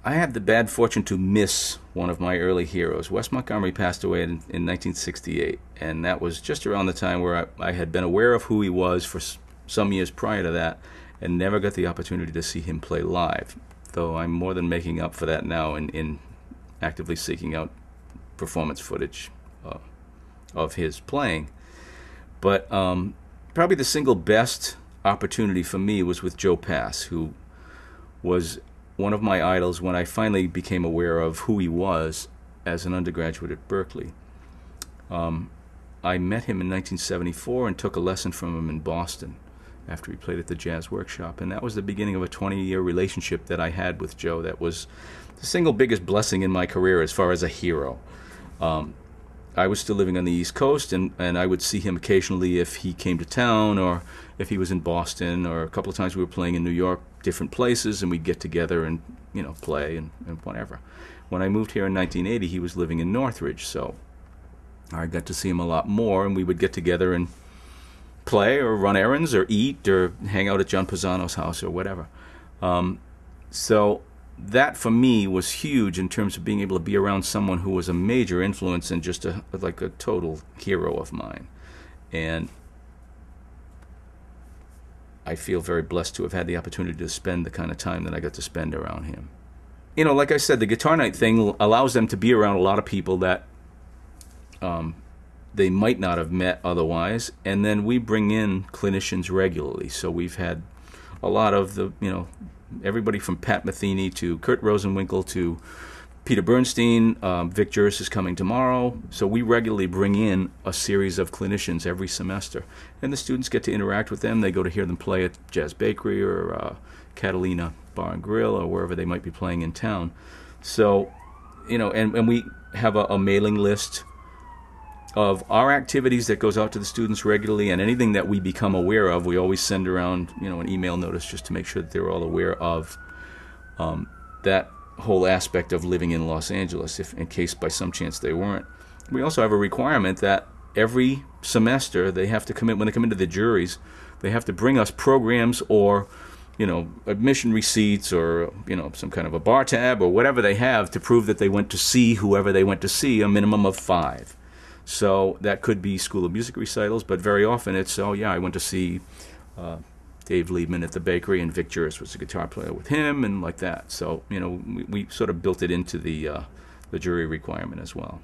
I had the bad fortune to miss one of my early heroes. Wes Montgomery passed away in 1968, and that was just around the time where I had been aware of who he was for some years prior to that, and never got the opportunity to see him play live. Though I'm more than making up for that now in actively seeking out performance footage of his playing. But probably the single best opportunity for me was with Joe Pass, who was one of my idols when I finally became aware of who he was as an undergraduate at Berkeley. I met him in 1974 and took a lesson from him in Boston after he played at the Jazz Workshop, and that was the beginning of a 20-year relationship that I had with Joe. That was the single biggest blessing in my career as far as a hero. I was still living on the East Coast, and I would see him occasionally if he came to town or if he was in Boston, or a couple of times we were playing in New York, different places, and we'd get together and play and whatever. When I moved here in 1980, he was living in Northridge, so I got to see him a lot more, and we would get together and play or run errands or eat or hang out at John Pisano's house or whatever. So that for me was huge in terms of being able to be around someone who was a major influence and just like a total hero of mine. And I feel very blessed to have had the opportunity to spend the kind of time that I got to spend around him. Like I said, the Guitar Night thing allows them to be around a lot of people that they might not have met otherwise, and then we bring in clinicians regularly. So we've had a lot of everybody from Pat Metheny to Kurt Rosenwinkel to Peter Bernstein. Vic Juris is coming tomorrow. So we regularly bring in a series of clinicians every semester, and the students get to interact with them. They go to hear them play at Jazz Bakery or Catalina Bar and Grill or wherever they might be playing in town. So, and we have a mailing list of our activities that goes out to the students regularly, and anything that we become aware of, we always send around, an email notice just to make sure that they're all aware of that whole aspect of living in Los Angeles, if in case by some chance they weren't. We also have a requirement that every semester they have to come in, when they come into the juries, they have to bring us programs or admission receipts or some kind of a bar tab or whatever they have to prove that they went to see whoever they went to see, a minimum of 5. So that could be School of Music recitals, but very often it's, I went to see Dave Liebman at the Bakery, and Vic Juris was a guitar player with him, and like that. So, we sort of built it into the jury requirement as well.